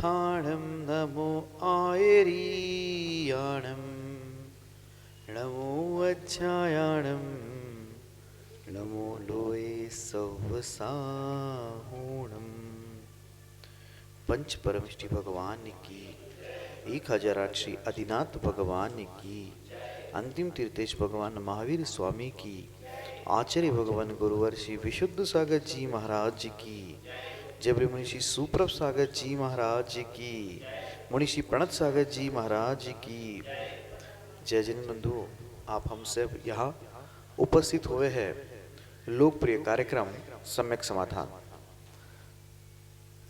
उत्थानं नमो आयरीयाणं नमो वज्रायाणं नमो लोये सवसाहूणम्। पंच परमष्टि भगवान की 1008 श्री आदिनाथ भगवान की, अंतिम तीर्थेश भगवान महावीर स्वामी की, आचार्य भगवान गुरुवर श्री विशुद्ध सागर जी महाराज जी की, जबरी मुनिषि सुप्रभ सागर जी महाराज जी की, मुनिषि प्रणत सागर जी महाराज जी की। जय जन बंधु, आप हम सब यहाँ उपस्थित हुए हैं लोकप्रिय कार्यक्रम सम्यक समाधान।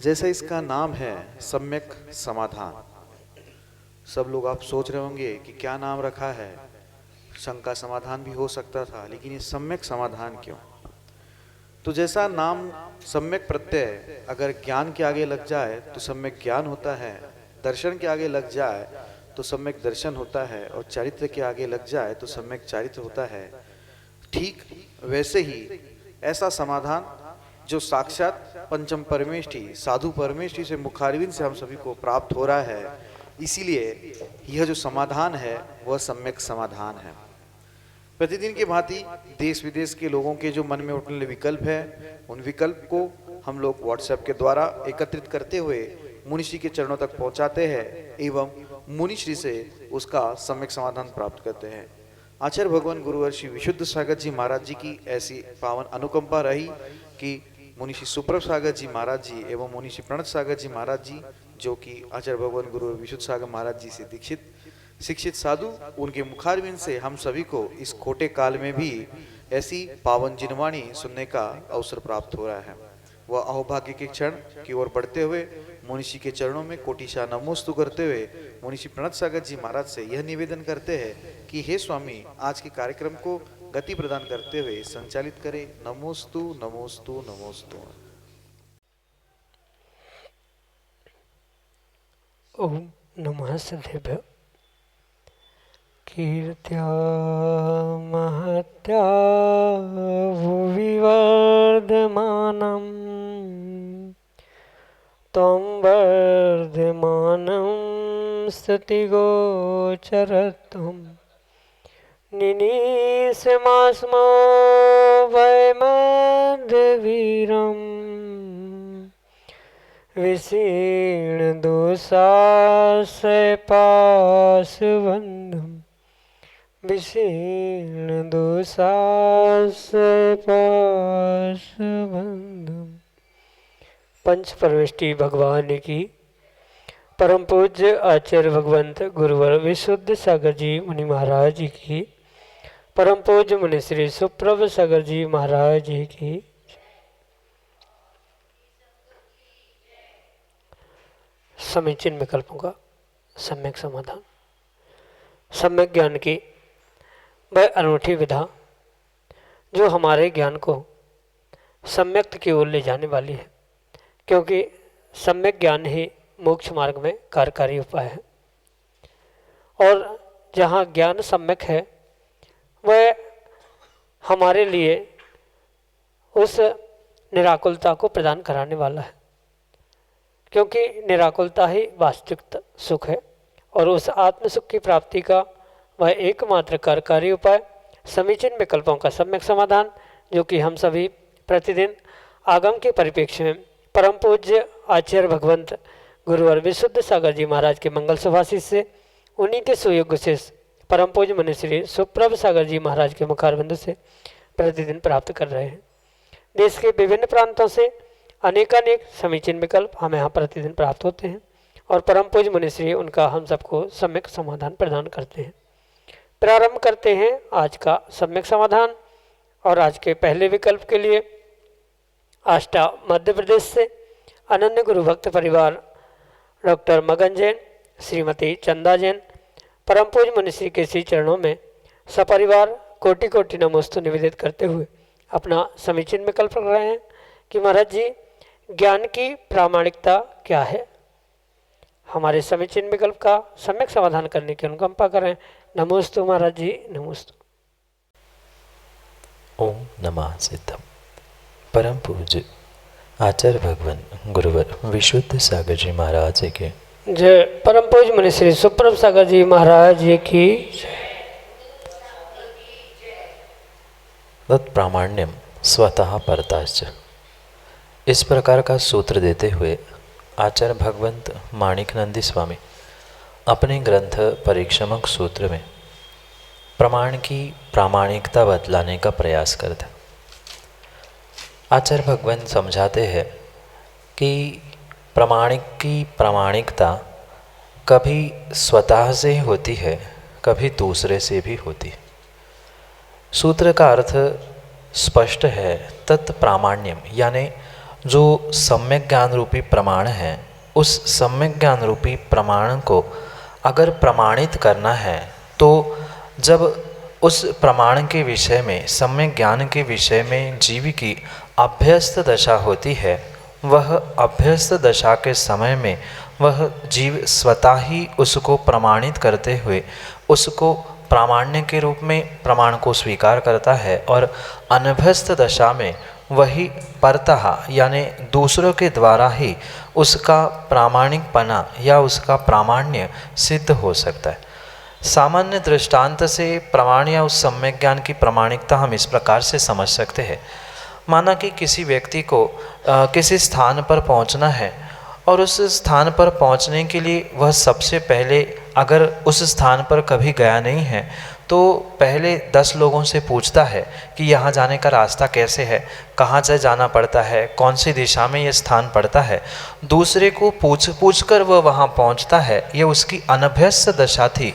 जैसा इसका नाम है सम्यक समाधान, सब लोग आप सोच रहे होंगे कि क्या नाम रखा है, शंका समाधान भी हो सकता था, लेकिन ये सम्यक समाधान क्यों? तो जैसा नाम सम्यक प्रत्यय अगर ज्ञान के आगे लग जाए तो सम्यक ज्ञान होता है, दर्शन के आगे लग जाए तो सम्यक दर्शन होता है, और चरित्र के आगे लग जाए तो सम्यक चरित्र होता है। ठीक वैसे ही ऐसा समाधान जो साक्षात पंचम परमेष्टि साधु परमेष्टि से मुखारविंद से हम सभी को प्राप्त हो रहा है, इसीलिए यह जो समाधान है वह सम्यक समाधान है। प्रतिदिन की भांति देश विदेश के लोगों के जो मन में उठने वाले विकल्प है, उन विकल्प को हम लोग व्हाट्सएप के द्वारा एकत्रित करते हुए मुनिश्री के चरणों तक पहुंचाते हैं एवं मुनिश्री से उसका सम्यक समाधान प्राप्त करते हैं। आचार्य भगवान गुरुवर श्री विशुद्ध सागर जी महाराज जी की ऐसी पावन अनुकंपा रही कि मुनिश्री सुप्रभ सागर जी महाराज जी एवं मुनिश्री प्रणत सागर जी महाराज जी, जो कि आचार्य भगवान गुरु विशुद्ध सागर महाराज जी से दीक्षित शिक्षित साधु, उनके मुखारविंद से हम सभी को इस खोटे काल में भी ऐसी पावन जिनवाणी सुनने का अवसर प्राप्त हो रहा है। वह अहोभाग्य के क्षण की ओर बढ़ते हुए मुनिषि के चरणों में कोटिशा नमोस्तु करते हुए मुनिषि प्रणत सागर जी महाराज से यह निवेदन करते हैं कि हे स्वामी, आज के कार्यक्रम को गति प्रदान करते हुए संचालित करें। नमोस्तु नमोस्तु नमोस्तु। ओम नमः सदेभ्यो। कीर्त्या महत्या भुवि वर्धमानम् त्वं वर्धमानं स्तुतिगोचरत्वं निनीसमास्मो वैमध्यवीरम् विशीर्णदोषास्यपाशबन्धम् विशीर्णदोषास्यपाशबन्धम्। पंच परमेष्टि भगवान की, परम पूज्य आचार्य भगवंत गुरुवर विशुद्ध सागर जी मुनि महाराज जी की, परम पूज्य मुनि श्री सुप्रभ सागर जी महाराज जी की। समीचीन विकल्पों का सम्यक समाधान। सम्यक ज्ञान की वह अनूठी विधा जो हमारे ज्ञान को सम्यक्त की ओर ले जाने वाली है, क्योंकि सम्यक ज्ञान ही मोक्ष मार्ग में कार्यकारी उपाय है। और जहाँ ज्ञान सम्यक है वह हमारे लिए उस निराकुलता को प्रदान कराने वाला है, क्योंकि निराकुलता ही वास्तविक सुख है। और उस आत्म सुख की प्राप्ति का वह एकमात्र कार्यकारी उपाय समीचीन विकल्पों का सम्यक समाधान, जो कि हम सभी प्रतिदिन आगम के परिप्रेक्ष्य में परम पूज्य आचार्य भगवंत गुरुवर विशुद्ध सागर जी महाराज के मंगल सुभाषित से, उन्हीं के सुयोग्य से परम पूज्य मुनि श्री सुप्रभ सागर जी महाराज के मुखारविंद से प्रतिदिन प्राप्त कर रहे हैं। देश के विभिन्न प्रांतों से अनेकानेक समीचीन विकल्प हमें यहाँ प्रतिदिन प्राप्त होते हैं, और परम पूज्य मुनि श्री उनका हम सबको सम्यक समाधान प्रदान करते हैं। प्रारंभ करते हैं आज का सम्यक समाधान। और आज के पहले विकल्प के लिए आष्टा मध्य प्रदेश से अनन्य गुरु भक्त परिवार डॉक्टर मगन जैन, श्रीमती चंदा जैन, परम पूज्य मुनि श्री के श्री चरणों में सपरिवार कोटि कोटि नमोस्तु निवेदित करते हुए अपना समीचीन विकल्प रख रहे हैं कि महाराज जी, ज्ञान की प्रामाणिकता क्या है। हमारे समीचीन विकल्प का सम्यक समाधान करने की अनुकंपा करें। नमोस्तु महाराज जी, नमोस्तु। ओम नमः सिद्धम। परम पूज्य आचार्य भगवान गुरुवर विशुद्ध सागर जी महाराज के जय। परम पूज्य मुनि श्री सुप्रभ सागर जी महाराज जी की तत्प्रामाण्यम स्वतः परताश्च। इस प्रकार का सूत्र देते हुए आचार्य भगवंत माणिकनंदी स्वामी अपने ग्रंथ परीक्षमक सूत्र में प्रमाण की प्रामाणिकता बतलाने का प्रयास करते। आचार्य भगवंत समझाते हैं कि प्रमाणिक की प्रामाणिकता कभी स्वतः से ही होती है, कभी दूसरे से भी होती है। सूत्र का अर्थ स्पष्ट है। तत्प्रामाण्यम यानी जो सम्यक ज्ञान रूपी प्रमाण है, उस सम्यक ज्ञान रूपी प्रमाण को अगर प्रमाणित करना है तो जब उस प्रमाण के विषय में, सम्यक ज्ञान के विषय में जीव की अभ्यस्त दशा होती है, वह अभ्यस्त दशा के समय में वह जीव स्वतः ही उसको प्रमाणित करते हुए उसको प्रामाण्य के रूप में प्रमाण को स्वीकार करता है, और अनभ्यस्त दशा में वही परतः यानी दूसरों के द्वारा ही उसका प्रामाणिकपना या उसका प्रामाण्य सिद्ध हो सकता है। सामान्य दृष्टांत से प्रमाण या उस सम्यक ज्ञान की प्रामाणिकता हम इस प्रकार से समझ सकते हैं। माना कि किसी व्यक्ति को किसी स्थान पर पहुंचना है, और उस स्थान पर पहुंचने के लिए वह सबसे पहले अगर उस स्थान पर कभी गया नहीं है तो पहले 10 लोगों से पूछता है कि यहाँ जाने का रास्ता कैसे है, कहाँ से जाना पड़ता है, कौन सी दिशा में ये स्थान पड़ता है। दूसरे को पूछ कर वह वहाँ पहुँचता है। ये उसकी अनभ्यस्त दशा थी।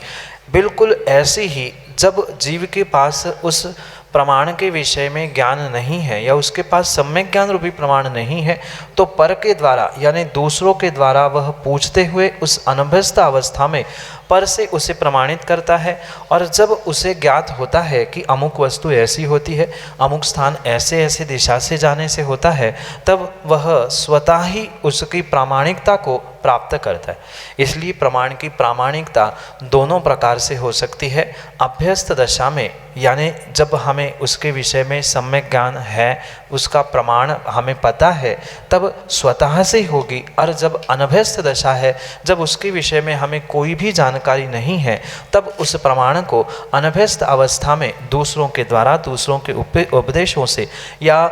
बिल्कुल ऐसी ही जब जीव के पास उस प्रमाण के विषय में ज्ञान नहीं है या उसके पास सम्यक ज्ञान रूपी प्रमाण नहीं है, तो पर के द्वारा यानी दूसरों के द्वारा वह पूछते हुए उस अनभ्यस्त अवस्था में पर से उसे प्रमाणित करता है। और जब उसे ज्ञात होता है कि अमुक वस्तु ऐसी होती है, अमुक स्थान ऐसे ऐसे दिशा से जाने से होता है, तब वह स्वतः ही उसकी प्रामाणिकता को प्राप्त करता है। इसलिए प्रमाण की प्रामाणिकता दोनों प्रकार से हो सकती है। अभ्यस्त दशा में यानी जब हमें उसके विषय में सम्यक ज्ञान है, उसका प्रमाण हमें पता है, तब स्वतः से ही होगी। और जब अनभ्यस्त दशा है, जब उसके विषय में हमें कोई भी जानकारी नहीं है, तब उस प्रमाण को अनभ्यस्त अवस्था में दूसरों के द्वारा, दूसरों के उपदेशों से या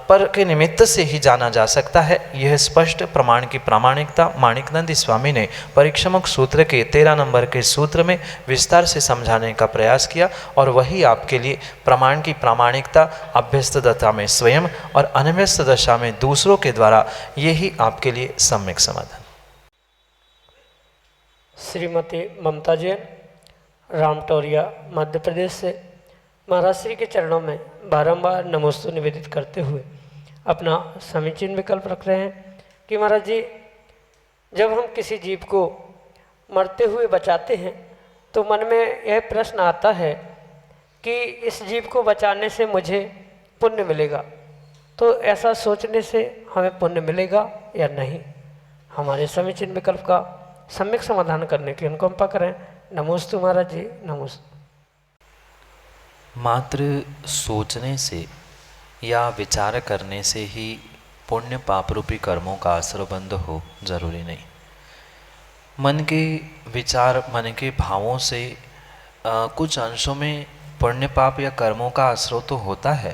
पर के निमित्त से ही जाना जा सकता है। यह स्पष्ट प्रमाण की प्रामाणिकता माणिकनंदी स्वामी ने परीक्षमक सूत्र के 13 नंबर के सूत्र में विस्तार से समझाने का प्रयास किया, और वही आपके लिए प्रमाण की प्रामाणिकता अभ्यस्त दशा में स्वयं और अनभ्यस्त दशा में दूसरों के द्वारा, यही आपके लिए सम्यक समाधान। श्रीमती ममता जैन, रामटौरिया, मध्य प्रदेश से महाराज श्री के चरणों में बारंबार नमोस्तु निवेदित करते हुए अपना समीचीन विकल्प रख रहे हैं कि महाराज जी, जब हम किसी जीव को मरते हुए बचाते हैं तो मन में यह प्रश्न आता है कि इस जीव को बचाने से मुझे पुण्य मिलेगा। तो ऐसा सोचने से हमें पुण्य मिलेगा या नहीं? हमारे समीचीन विकल्प का सम्यक समाधान करने की अनुकंपा करें। नमोस्तु महाराज जी, नमोस्तु। मात्र सोचने से या विचार करने से ही पुण्य पाप रूपी कर्मों का आश्रयबंध हो जरूरी नहीं। मन के विचार, मन के भावों से कुछ अंशों में पुण्य पाप या कर्मों का आश्रय तो होता है,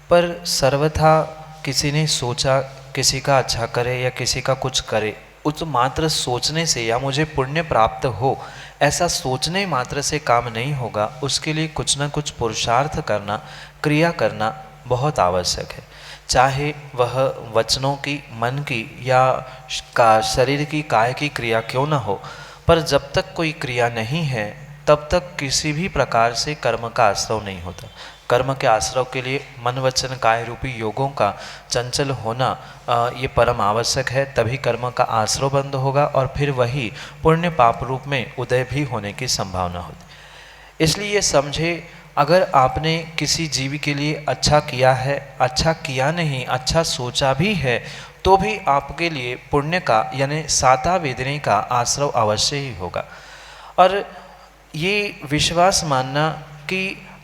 पर सर्वथा किसी ने सोचा किसी का अच्छा करे या किसी का कुछ करे, उस मात्र सोचने से या मुझे पुण्य प्राप्त हो, ऐसा सोचने मात्र से काम नहीं होगा। उसके लिए कुछ न कुछ पुरुषार्थ करना, क्रिया करना बहुत आवश्यक है। चाहे वह वचनों की, मन की या शरीर की, काय की क्रिया क्यों न हो, पर जब तक कोई क्रिया नहीं है तब तक किसी भी प्रकार से कर्म का आश्रय नहीं होता। कर्म के आश्रय के लिए मन वचन काय रूपी योगों का चंचल होना ये परम आवश्यक है। तभी कर्म का आश्रय बंद होगा और फिर वही पुण्य पाप रूप में उदय भी होने की संभावना होती। इसलिए ये समझे, अगर आपने किसी जीव के लिए अच्छा किया है, अच्छा किया नहीं, अच्छा सोचा भी है, तो भी आपके लिए पुण्य का यानी साता वेदने का आश्रय अवश्य ही होगा। और ये विश्वास मानना कि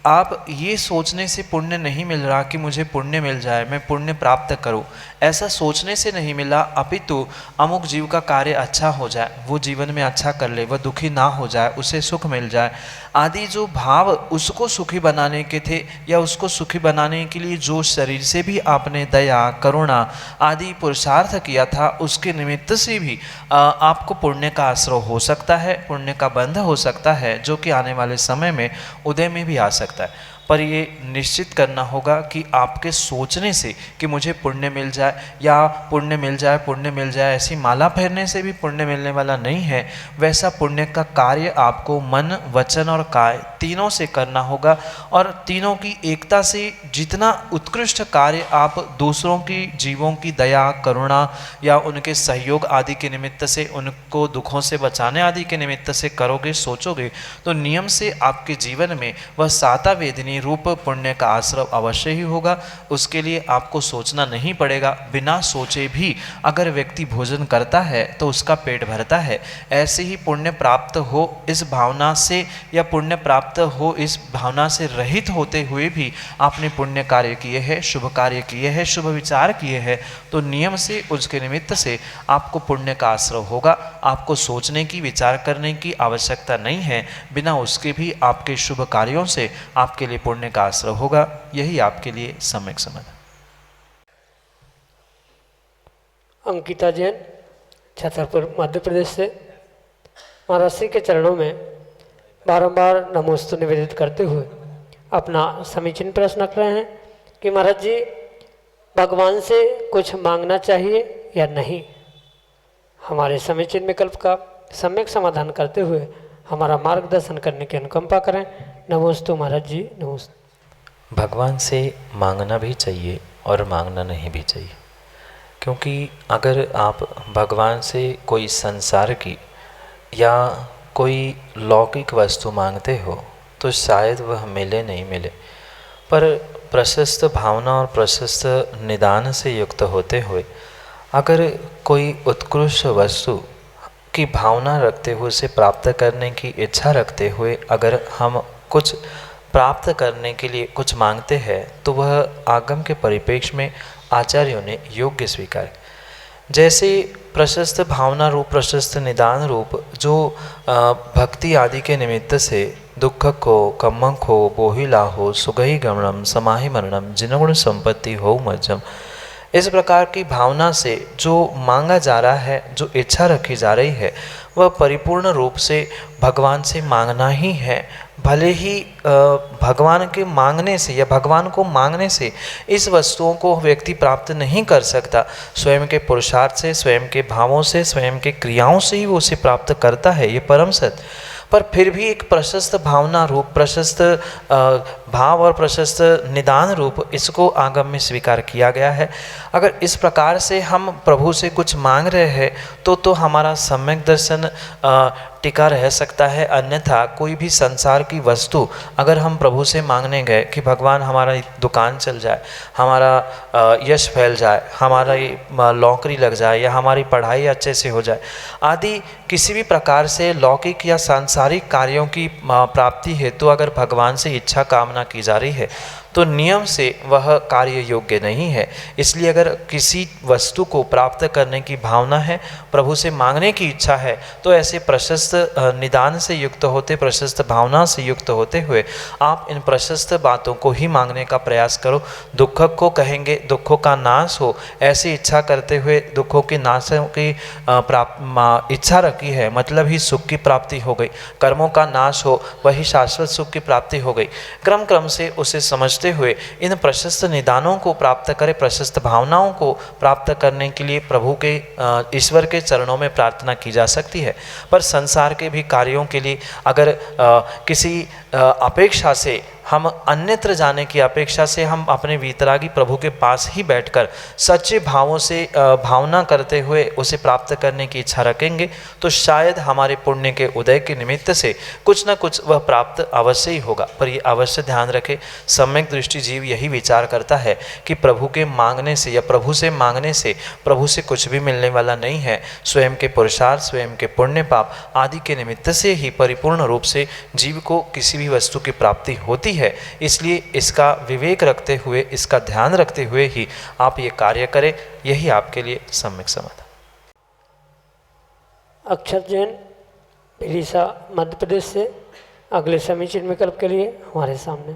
आप ये सोचने से पुण्य नहीं मिल रहा कि मुझे पुण्य मिल जाए, मैं पुण्य प्राप्त करूं, ऐसा सोचने से नहीं मिला, अपितु अमुक जीव का कार्य अच्छा हो जाए, वो जीवन में अच्छा कर ले, वह दुखी ना हो जाए, उसे सुख मिल जाए आदि जो भाव उसको सुखी बनाने के थे, या उसको सुखी बनाने के लिए जो शरीर से भी आपने दया करुणा आदि पुरुषार्थ किया था, उसके निमित्त से भी आपको पुण्य का आश्रय हो सकता है, पुण्य का बंध हो सकता है, जो कि आने वाले समय में उदय में भी आ सकता है। पर ये निश्चित करना होगा कि आपके सोचने से कि मुझे पुण्य मिल जाए या पुण्य मिल जाए, पुण्य मिल जाए, ऐसी माला फेरने से भी पुण्य मिलने वाला नहीं है। वैसा पुण्य का कार्य आपको मन, वचन और काय तीनों से करना होगा, और तीनों की एकता से जितना उत्कृष्ट कार्य आप दूसरों की जीवों की दया करुणा या उनके सहयोग आदि के निमित्त से, उनको दुखों से बचाने आदि के निमित्त से करोगे, सोचोगे, तो नियम से आपके जीवन में वह साता वेदनी रूप पुण्य का आश्रय अवश्य ही होगा। उसके लिए आपको सोचना नहीं पड़ेगा। बिना सोचे भी अगर व्यक्ति भोजन करता है तो उसका पेट भरता है। ऐसे ही पुण्य प्राप्त हो इस भावना से, या पुण्य प्राप्त हो इस भावना से रहित होते हुए भी आपने पुण्य कार्य किए हैं, शुभ कार्य किए हैं, शुभ विचार किए हैं, तो नियम से उसके निमित्त से आपको पुण्य का आश्रय होगा। आपको सोचने की, विचार करने की आवश्यकता नहीं है। बिना उसके भी आपके शुभ कार्यों से आपके लिए पुण्य का आश्रय होगा। यही आपके लिए सम्यक समाधान। अंकिता जैन, छतरपुर, मध्य प्रदेश से महाराज श्री के चरणों में बारंबार नमोस्तु निवेदित करते हुए अपना समीचीन प्रश्न रख रहे हैं कि महाराज जी, भगवान से कुछ मांगना चाहिए या नहीं। हमारे समीचीन विकल्प का सम्यक समाधान करते हुए हमारा मार्गदर्शन करने की अनुकंपा करें। नमोस्तु महाराज जी, नमोस्तु। भगवान से मांगना भी चाहिए और मांगना नहीं भी चाहिए, क्योंकि अगर आप भगवान से कोई संसार की या कोई लौकिक वस्तु मांगते हो तो शायद वह मिले नहीं मिले, पर प्रशस्त भावना और प्रशस्त निदान से युक्त होते हुए अगर कोई उत्कृष्ट वस्तु की भावना रखते हुए उसे प्राप्त करने की इच्छा रखते हुए अगर हम कुछ प्राप्त करने के लिए कुछ मांगते हैं, तो वह आगम के परिप्रेक्ष्य में आचार्यों ने योग्य स्वीकार। जैसे प्रशस्त भावना रूप, प्रशस्त निदान रूप जो भक्ति आदि के निमित्त से दुख को, कम्मक हो, बोहिला हो, सुगही गमनम, समाहि मरणम, जिनगुण संपत्ति हो मज्जम, इस प्रकार की भावना से जो मांगा जा रहा है, जो इच्छा रखी जा रही है, वह परिपूर्ण रूप से भगवान से मांगना ही है। भले ही भगवान के मांगने से या भगवान को मांगने से इस वस्तुओं को व्यक्ति प्राप्त नहीं कर सकता, स्वयं के पुरुषार्थ से, स्वयं के भावों से, स्वयं के क्रियाओं से ही वो उसे प्राप्त करता है, ये परम सत्य। पर फिर भी एक प्रशस्त भावना रूप, प्रशस्त भाव और प्रशस्त निदान रूप, इसको आगम में स्वीकार किया गया है। अगर इस प्रकार से हम प्रभु से कुछ मांग रहे हैं तो हमारा सम्यक दर्शन टिका रह सकता है। अन्यथा कोई भी संसार की वस्तु अगर हम प्रभु से मांगने गए कि भगवान हमारा दुकान चल जाए, हमारा यश फैल जाए, हमारा नौकरी लग जाए, या हमारी पढ़ाई अच्छे से हो जाए आदि किसी भी प्रकार से लौकिक या सांसारिक कार्यों की प्राप्ति हेतु अगर भगवान से इच्छा कामना की जा रही है, तो नियम से वह कार्य योग्य नहीं है। इसलिए अगर किसी वस्तु को प्राप्त करने की भावना है, प्रभु से मांगने की इच्छा है, तो ऐसे प्रशस्त निदान से युक्त होते, प्रशस्त भावना से युक्त होते हुए आप इन प्रशस्त बातों को ही मांगने का प्रयास करो। दुख को कहेंगे दुखों का नाश हो, ऐसी इच्छा करते हुए दुखों के नाश की इच्छा रखी है, मतलब ही सुख की प्राप्ति हो गई। कर्मों का नाश हो, वही शाश्वत सुख की प्राप्ति हो गई। क्रम क्रम से उसे समझ हुए इन प्रशस्त निदानों को प्राप्त करें, प्रशस्त भावनाओं को प्राप्त करने के लिए प्रभु के ईश्वर के चरणों में प्रार्थना की जा सकती है। पर संसार के भी कार्यों के लिए अगर किसी अपेक्षा से, हम अन्यत्र जाने की अपेक्षा से हम अपने वीतरागी प्रभु के पास ही बैठकर सच्चे भावों से भावना करते हुए उसे प्राप्त करने की इच्छा रखेंगे, तो शायद हमारे पुण्य के उदय के निमित्त से कुछ न कुछ वह प्राप्त अवश्य ही होगा। पर ये अवश्य ध्यान रखें, सम्यक दृष्टि जीव यही विचार करता है कि प्रभु के मांगने से या प्रभु से मांगने से प्रभु से कुछ भी मिलने वाला नहीं है। स्वयं के पुरुषार्थ, स्वयं के पुण्य पाप आदि के निमित्त से ही परिपूर्ण रूप से जीव को किसी भी वस्तु की प्राप्ति होती होती है। इसलिए इसका विवेक रखते हुए, इसका ध्यान रखते हुए ही आप ये कार्य करें, यही आपके लिए सम्यक समाधान। अक्षत जैन विदिशा मध्य प्रदेश से अगले समीचीन विकल्प के लिए हमारे सामने।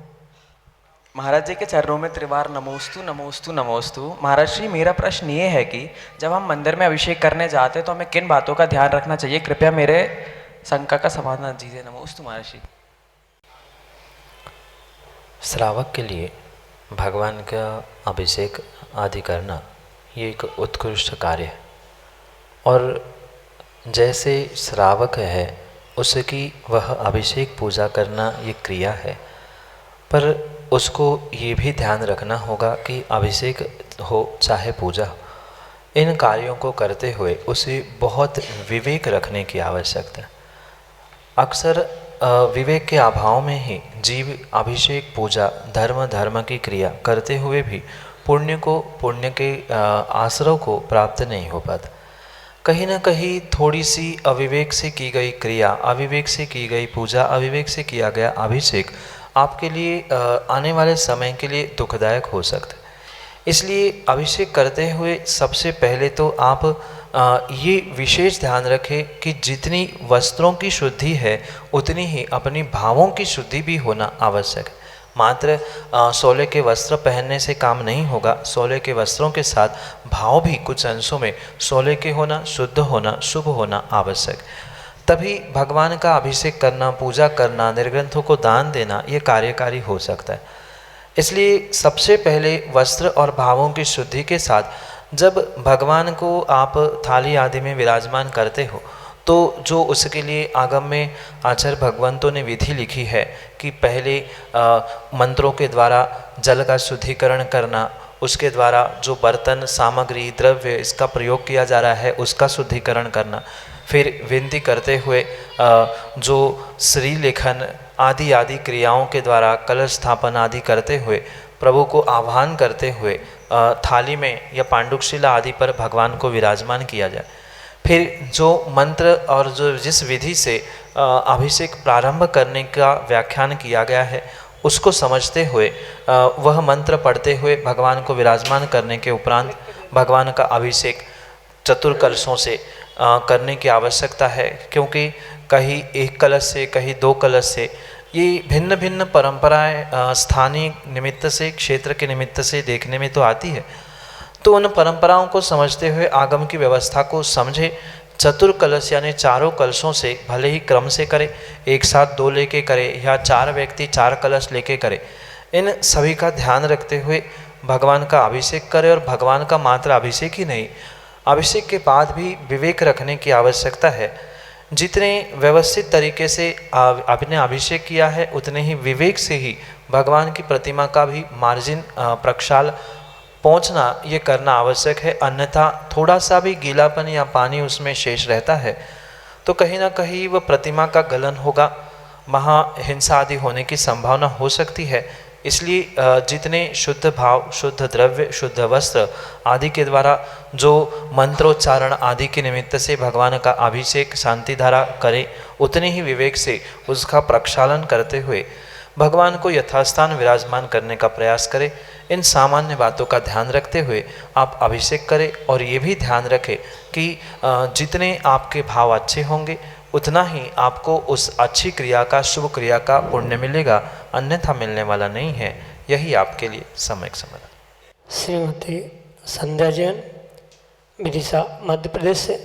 महाराज जी के चरणों में त्रिवार नमोस्तु नमोस्तु नमोस्तु। महाराज श्री, मेरा प्रश्न ये है कि जब हम मंदिर में अभिषेक करने जाते हैं तो हमें किन बातों का ध्यान रखना चाहिए? कृपया मेरे शंका का समाधान दीजिए। नमोस्तु महाराज श्री। श्रावक के लिए भगवान का अभिषेक आदि करना ये एक उत्कृष्ट कार्य है, और जैसे श्रावक है उसकी वह अभिषेक पूजा करना ये क्रिया है, पर उसको ये भी ध्यान रखना होगा कि अभिषेक हो चाहे पूजा हो, इन कार्यों को करते हुए उसे बहुत विवेक रखने की आवश्यकता है। अक्सर विवेक के अभाव में ही जीव अभिषेक पूजा धर्म की क्रिया करते हुए भी पुण्य के आश्रव को प्राप्त नहीं हो पाता। कहीं ना कहीं थोड़ी सी अविवेक से की गई क्रिया, अविवेक से की गई पूजा, अविवेक से किया गया अभिषेक आपके लिए आने वाले समय के लिए दुखदायक हो सकता है। इसलिए अभिषेक करते हुए सबसे पहले तो आप ये विशेष ध्यान रखें कि जितनी वस्त्रों की शुद्धि है उतनी ही अपनी भावों की शुद्धि भी होना आवश्यक है। मात्र सोले के वस्त्र पहनने से काम नहीं होगा, सोले के वस्त्रों के साथ भाव भी कुछ अंशों में सोले के होना, शुद्ध होना, शुभ होना आवश्यक। तभी भगवान का अभिषेक करना, पूजा करना, निर्ग्रंथों को दान देना ये कार्यकारी हो सकता है। इसलिए सबसे पहले वस्त्र और भावों की शुद्धि के साथ जब भगवान को आप थाली आदि में विराजमान करते हो तो जो उसके लिए आगम में आचार्य भगवंतों ने विधि लिखी है कि पहले मंत्रों के द्वारा जल का शुद्धिकरण करना, उसके द्वारा जो बर्तन, सामग्री, द्रव्य इसका प्रयोग किया जा रहा है उसका शुद्धिकरण करना, फिर विनती करते हुए जो श्री लेखन आदि क्रियाओं के द्वारा कलश स्थापन आदि करते हुए प्रभु को आह्वान करते हुए थाली में या पांडुकशिला आदि पर भगवान को विराजमान किया जाए। फिर जो मंत्र और जो जिस विधि से अभिषेक प्रारंभ करने का व्याख्यान किया गया है उसको समझते हुए वह मंत्र पढ़ते हुए भगवान को विराजमान करने के उपरांत भगवान का अभिषेक चतुर्कलशों से करने की आवश्यकता है। क्योंकि कहीं एक कलश से, कहीं दो कलश से, ये भिन्न भिन्न परंपराएं स्थानीय निमित्त से, क्षेत्र के निमित्त से देखने में तो आती है। तो उन परंपराओं को समझते हुए आगम की व्यवस्था को समझे। चतुर्कलश यानी चारों कलशों से भले ही क्रम से करे, एक साथ दो लेके करे या चार व्यक्ति चार कलश लेके करे, इन सभी का ध्यान रखते हुए भगवान का अभिषेक करे। और भगवान का मात्र अभिषेक ही नहीं, अभिषेक के बाद भी विवेक रखने की आवश्यकता है। जितने व्यवस्थित तरीके से आपने अभिषेक किया है उतने ही विवेक से ही भगवान की प्रतिमा का भी मार्जिन प्रक्षाल पहुंचना ये करना आवश्यक है। अन्यथा थोड़ा सा भी गीलापन या पानी उसमें शेष रहता है तो कहीं ना कहीं वह प्रतिमा का गलन होगा, वहाँ हिंसा आदि होने की संभावना हो सकती है। इसलिए जितने शुद्ध भाव, शुद्ध द्रव्य, शुद्ध वस्त्र आदि के द्वारा जो मंत्रोच्चारण आदि के निमित्त से भगवान का अभिषेक शांति धारा करे, उतने ही विवेक से उसका प्रक्षालन करते हुए भगवान को यथास्थान विराजमान करने का प्रयास करें। इन सामान्य बातों का ध्यान रखते हुए आप अभिषेक करें और ये भी ध्यान रखें कि जितने आपके भाव अच्छे होंगे उतना ही आपको उस अच्छी क्रिया का, शुभ क्रिया का पुण्य मिलेगा, अन्यथा मिलने वाला नहीं है। यही आपके लिए सम्यक समाधान। श्रीमती संध्या जैन विदिशा मध्य प्रदेश से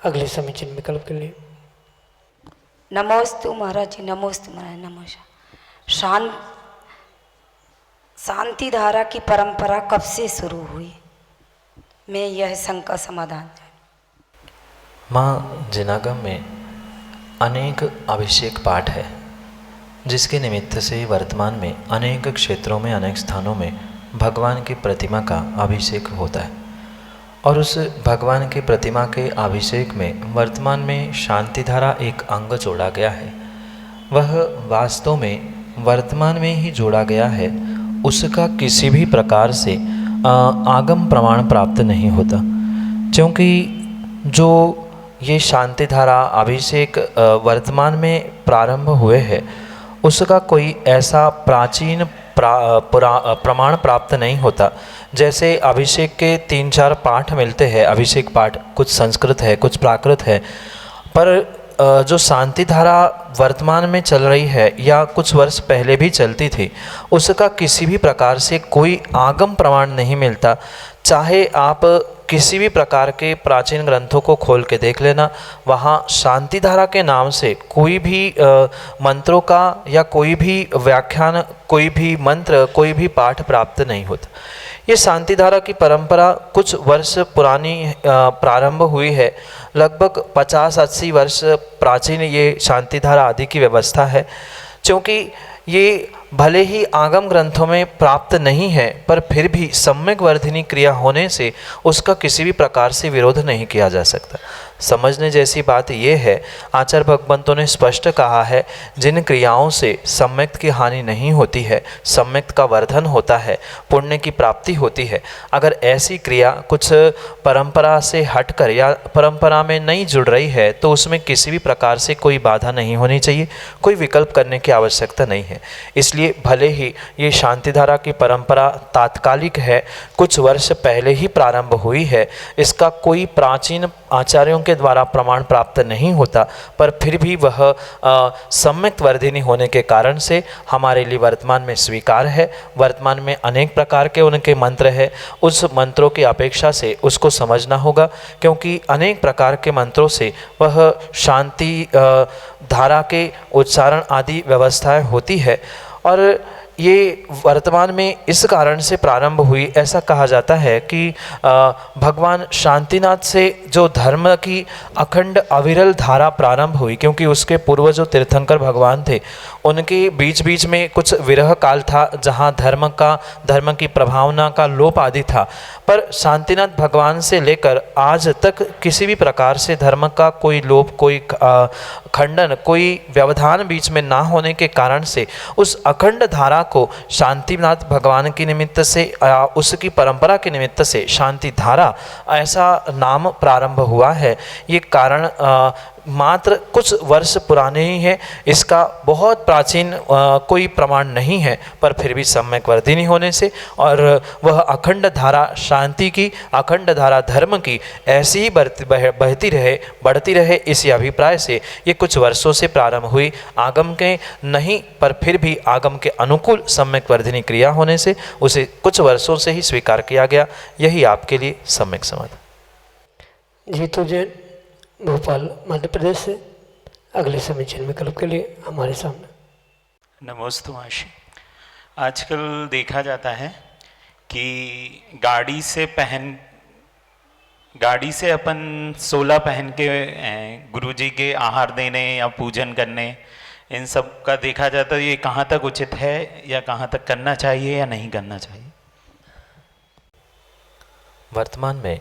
अगले समीचीन विकल्प के लिए। नमोस्तु महाराज जी, नमोस्तु महाराज, नमस्कार। शांति धारा की परंपरा कब से शुरू हुई? मैं यह शंका समाधान। माँ जिनागम में अनेक अभिषेक पाठ है जिसके निमित्त से वर्तमान में अनेक क्षेत्रों में, अनेक स्थानों में भगवान की प्रतिमा का अभिषेक होता है। और उस भगवान की प्रतिमा के अभिषेक में वर्तमान में शांति धारा एक अंग जोड़ा गया है। वह वास्तव में वर्तमान में ही जोड़ा गया है, उसका किसी भी प्रकार से आगम प्रमाण प्राप्त नहीं होता। क्योंकि जो ये शांति धारा अभिषेक वर्तमान में प्रारंभ हुए हैं उसका कोई ऐसा प्राचीन प्रमाण प्राप्त नहीं होता। जैसे अभिषेक के 3-4 पाठ मिलते हैं, अभिषेक पाठ कुछ संस्कृत है कुछ प्राकृत है, पर जो शांति धारा वर्तमान में चल रही है या कुछ वर्ष पहले भी चलती थी, उसका किसी भी प्रकार से कोई आगम प्रमाण नहीं मिलता। चाहे आप किसी भी प्रकार के प्राचीन ग्रंथों को खोल के देख लेना, वहाँ शांति धारा के नाम से कोई भी मंत्रों का या कोई भी व्याख्यान, कोई भी मंत्र, कोई भी पाठ प्राप्त नहीं होता। ये शांति धारा की परंपरा कुछ वर्ष पुरानी प्रारंभ हुई है, लगभग 50-80 वर्ष प्राचीन ये शांति धारा आदि की व्यवस्था है। क्योंकि ये भले ही आगम ग्रंथों में प्राप्त नहीं है, पर फिर भी सम्यक वर्धिनी क्रिया होने से उसका किसी भी प्रकार से विरोध नहीं किया जा सकता। समझने जैसी बात यह है, आचार्य भगवंतों ने स्पष्ट कहा है, जिन क्रियाओं से सम्यक की हानि नहीं होती है, सम्यक का वर्धन होता है, पुण्य की प्राप्ति होती है। अगर ऐसी क्रिया कुछ परंपरा से हटकर या परंपरा में नहीं जुड़ रही है, तो उसमें किसी भी प्रकार से कोई बाधा नहीं होनी चाहिए, कोई विकल्प करने की आवश्यकता नहीं है। इसलिए भले ही ये शांति धारा की परंपरा तात्कालिक है, कुछ वर्ष पहले ही प्रारंभ हुई है, इसका कोई प्राचीन आचार्यों के द्वारा प्रमाण प्राप्त नहीं होता, पर फिर भी वह सम्यक वर्धिनी होने के कारण से हमारे लिए वर्तमान में स्वीकार है। वर्तमान में अनेक प्रकार के उनके मंत्र है, उस मंत्रों की अपेक्षा से उसको समझना होगा, क्योंकि अनेक प्रकार के मंत्रों से वह शांति धारा के उच्चारण आदि व्यवस्थाएं होती है। और ये वर्तमान में इस कारण से प्रारंभ हुई, ऐसा कहा जाता है कि भगवान शांतिनाथ से जो धर्म की अखंड अविरल धारा प्रारंभ हुई, क्योंकि उसके पूर्व जो तीर्थंकर भगवान थे उनके बीच बीच में कुछ विरह काल था, जहाँ धर्म की प्रभावना का लोप आदि था। पर शांतिनाथ भगवान से लेकर आज तक किसी भी प्रकार से धर्म का कोई लोप, कोई खंडन, कोई व्यवधान बीच में ना होने के कारण से उस अखंड धारा को शांतिनाथ भगवान के निमित्त से, उसकी परंपरा के निमित्त से शांति धारा ऐसा नाम प्रारंभ हुआ है। ये कारण मात्र कुछ वर्ष पुराने ही है, इसका बहुत प्राचीन कोई प्रमाण नहीं है, पर फिर भी सम्यक वर्धिनी होने से और वह अखंड धारा शांति की, अखंड धारा धर्म की ऐसी ही बहती रहे, बढ़ती रहे, इसी अभिप्राय से ये कुछ वर्षों से प्रारंभ हुई। आगम के नहीं, पर फिर भी आगम के अनुकूल सम्यक वर्धिनी क्रिया होने से उसे कुछ वर्षों से ही स्वीकार किया गया। यही आपके लिए सम्यक समाधान। जीतू जैन, भोपाल, मध्य प्रदेश से अगले समीचीन विकल्प के लिए हमारे सामने। नमोस्तु माशी। आजकल देखा जाता है कि गाड़ी से अपन 16 पहन के गुरुजी के आहार देने या पूजन करने, इन सब का देखा जाता है। ये कहाँ तक उचित है या कहाँ तक करना चाहिए या नहीं करना चाहिए? वर्तमान में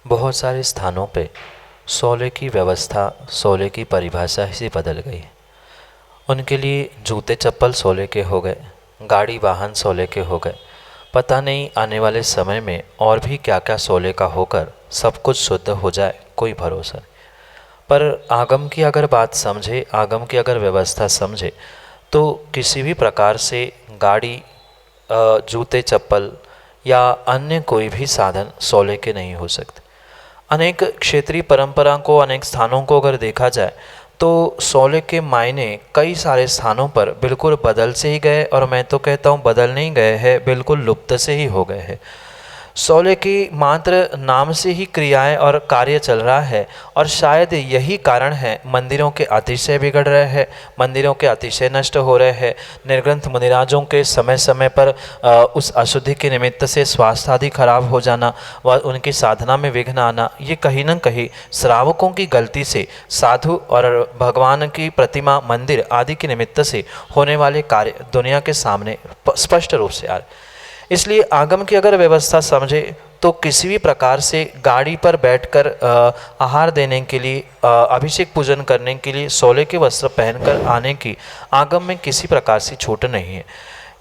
बहुत सारे स्थानों पे सोले की व्यवस्था, सोले की परिभाषा ही बदल गई है। उनके लिए जूते चप्पल सोले के हो गए, गाड़ी वाहन सोले के हो गए। पता नहीं आने वाले समय में और भी क्या क्या सोले का होकर सब कुछ शुद्ध हो जाए, कोई भरोसा नहीं। पर आगम की अगर बात समझे, आगम की अगर व्यवस्था समझे, तो किसी भी प्रकार से गाड़ी, जूते चप्पल या अन्य कोई भी साधन सोले के नहीं हो सकते। अनेक क्षेत्रीय परंपरा को, अनेक स्थानों को अगर देखा जाए तो सोले के मायने कई सारे स्थानों पर बिल्कुल बदल से ही गए, और मैं तो कहता हूँ बदल नहीं गए हैं, बिल्कुल लुप्त से ही हो गए हैं। सोले की मात्र नाम से ही क्रियाएं और कार्य चल रहा है, और शायद यही कारण है मंदिरों के अतिशय बिगड़ रहे हैं, मंदिरों के अतिशय नष्ट हो रहे हैं। निर्ग्रंथ मुनिराजों के समय समय पर उस अशुद्धि के निमित्त से स्वास्थ्य आदि खराब हो जाना व उनकी साधना में विघ्न आना, ये कहीं न कहीं श्रावकों की गलती से, साधु और भगवान की प्रतिमा, मंदिर आदि के निमित्त से होने वाले कार्य दुनिया के सामने स्पष्ट रूप से आ रहे। इसलिए आगम की अगर व्यवस्था समझे तो किसी भी प्रकार से गाड़ी पर बैठकर आहार देने के लिए, अभिषेक पूजन करने के लिए सोले के वस्त्र पहनकर आने की आगम में किसी प्रकार से छूट नहीं है।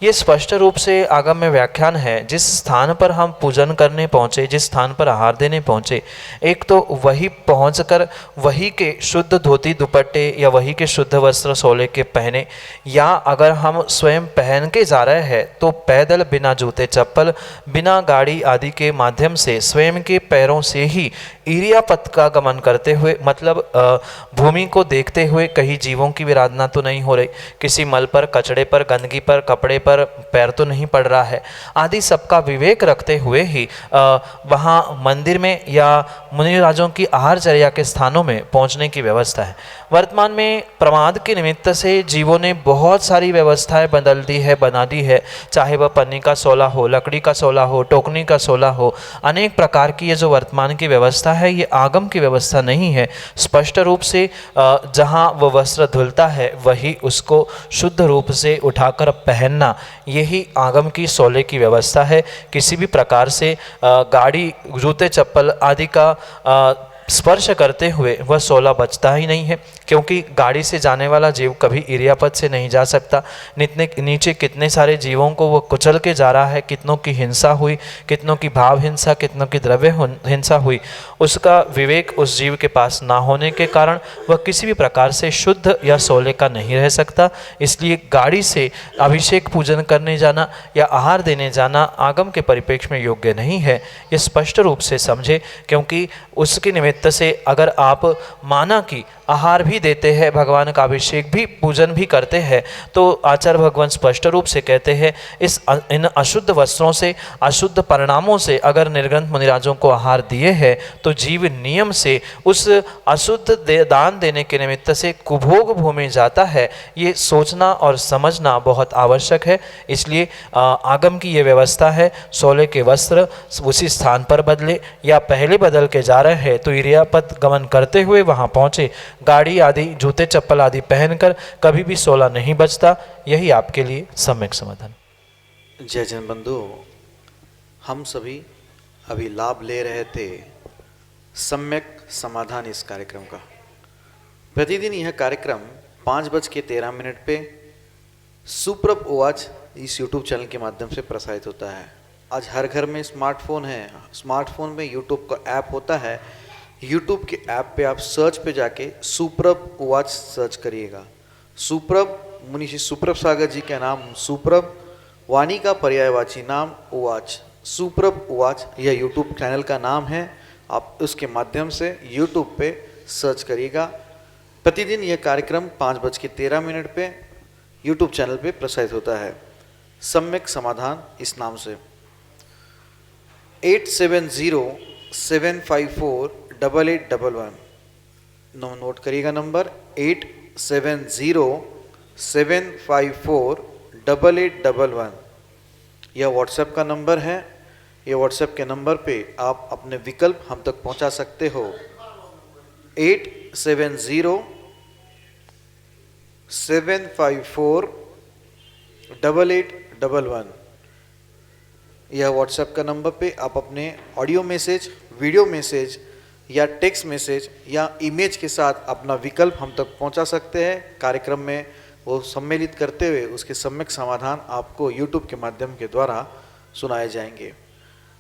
ये स्पष्ट रूप से आगम में व्याख्यान है। जिस स्थान पर हम पूजन करने पहुँचे, जिस स्थान पर आहार देने पहुँचे, एक तो वही पहुंचकर वही के शुद्ध धोती दुपट्टे या वही के शुद्ध वस्त्र सोले के पहने, या अगर हम स्वयं पहन के जा रहे हैं तो पैदल बिना जूते चप्पल, बिना गाड़ी आदि के माध्यम से स्वयं के पैरों से ही इरियापथ का गमन करते हुए, मतलब भूमि को देखते हुए, कहीं जीवों की विराधना तो नहीं हो रही, किसी मल पर, कचड़े पर, गंदगी पर, कपड़े पर पैर तो नहीं पड़ रहा है, आदि सबका विवेक रखते हुए ही वहाँ मंदिर में या मुनिराजों की आहारचर्या के स्थानों में पहुँचने की व्यवस्था है। वर्तमान में प्रमाद के निमित्त से जीवों ने बहुत सारी व्यवस्थाएं बदल दी है, बना दी है, चाहे वह पन्नी का सोला हो, लकड़ी का सोला हो, टोकनी का सोला हो, अनेक प्रकार की ये जो वर्तमान की व्यवस्था है ये आगम की व्यवस्था नहीं है। स्पष्ट रूप से जहाँ वह वस्त्र धुलता है वही उसको शुद्ध रूप से उठाकर पहनना, यही आगम की सोले की व्यवस्था है। किसी भी प्रकार से गाड़ी, जूते चप्पल आदि का स्पर्श करते हुए वह सोला बचता ही नहीं है, क्योंकि गाड़ी से जाने वाला जीव कभी इरियापथ से नहीं जा सकता। नीचे कितने सारे जीवों को वह कुचल के जा रहा है, कितनों की हिंसा हुई, कितनों की भाव हिंसा, कितनों की द्रव्य हिंसा हुई, उसका विवेक उस जीव के पास ना होने के कारण वह किसी भी प्रकार से शुद्ध या सोले का नहीं रह सकता। इसलिए गाड़ी से अभिषेक पूजन करने जाना या आहार देने जाना आगम के परिप्रेक्ष्य में योग्य नहीं है, ये स्पष्ट रूप से समझे। क्योंकि उसके निमित्त से अगर आप माना कि आहार भी देते हैं, भगवान का अभिषेक भी, पूजन भी करते हैं, तो आचार्य भगवान स्पष्ट रूप से कहते हैं इन अशुद्ध वस्त्रों से, अशुद्ध परिणामों से अगर निर्ग्रंथ मुनिराजों को आहार दिए हैं तो जीव नियम से उस अशुद्ध दान देने के निमित्त से कुभोग भूमि जाता है। ये सोचना और समझना बहुत आवश्यक है। इसलिए आगम की ये व्यवस्था है, सोले के वस्त्र उसी स्थान पर बदले, या पहले बदल के जा रहे हैं तो इरियापथ गमन करते हुए वहाँ पहुँचे, गाड़ी आदि, जूते चप्पल आदि पहनकर कभी भी सोला नहीं बचता। यही आपके लिए सम्यक समाधान। जय जन बंधु, हम सभी अभी लाभ ले रहे थे सम्यक समाधान इस कार्यक्रम का। प्रतिदिन यह कार्यक्रम 5:13 पे सुप्रभ उवाच इस यूट्यूब चैनल के माध्यम से प्रसारित होता है। आज हर घर में स्मार्टफोन है, स्मार्टफोन में यूट्यूब का ऐप होता है। यूट्यूब के ऐप पे आप सर्च पे जाके सुप्रभ उवाच सर्च करिएगा। सुप्रभ, मुनिषी सुप्रभ सागर जी का नाम सुप्रभ, वाणी का पर्यायवाची नाम उवाच, सुप्रभ उवाच यह यूट्यूब चैनल का नाम है। आप उसके माध्यम से यूट्यूब पे सर्च करिएगा। प्रतिदिन यह कार्यक्रम 5:13 पे यूट्यूब चैनल पे प्रसारित होता है, सम्यक समाधान इस नाम से। 8707548811 नोट करिएगा नंबर 8707548811। यह व्हाट्सएप का नंबर है। यह व्हाट्सएप के नंबर पे आप अपने विकल्प हम तक पहुंचा सकते हो। 8707548811 यह व्हाट्सएप का नंबर पे आप अपने ऑडियो मैसेज, वीडियो मैसेज या टेक्स्ट मैसेज या इमेज के साथ अपना विकल्प हम तक पहुंचा सकते हैं। कार्यक्रम में वो सम्मिलित करते हुए उसके सम्यक समाधान आपको यूट्यूब के माध्यम के द्वारा सुनाए जाएंगे।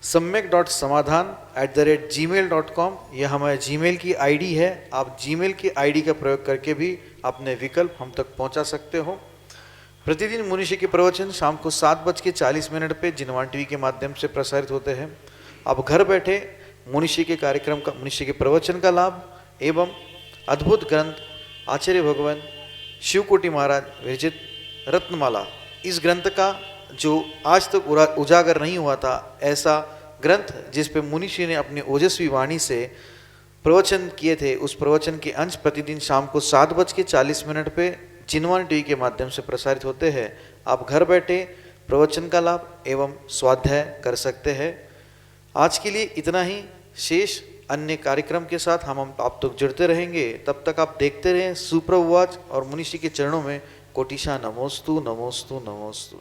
सम्यक.समाधान@gmail.com यह हमारे जीमेल की आईडी है। आप जीमेल की आईडी का प्रयोग करके भी अपने विकल्प हम तक पहुंचा सकते हो। प्रतिदिन मुनिषी के प्रवचन शाम को 7:40 पे जिनवान टीवी के माध्यम से प्रसारित होते हैं। आप घर बैठे मुनिषी के कार्यक्रम का, मुनिषी के प्रवचन का लाभ एवं अद्भुत ग्रंथ आचार्य भगवान शिवकोटि महाराज विरचित रत्नमाला, इस ग्रंथ का जो आज तक उजागर नहीं हुआ था, ऐसा ग्रंथ जिस पे मुनिषी ने अपनी ओजस्वी वाणी से प्रवचन किए थे, उस प्रवचन के अंश प्रतिदिन शाम को 7:40 पे जिनवान टीवी के माध्यम से प्रसारित होते हैं। आप घर बैठे प्रवचन का लाभ एवं स्वाध्याय कर सकते हैं। आज के लिए इतना ही। शेष अन्य कार्यक्रम के साथ हम आप तक जुड़ते रहेंगे। तब तक आप देखते रहें सुप्रभ उवाच और मुनिषी के चरणों में कोटिशा नमोस्तु नमोस्तु नमोस्तु।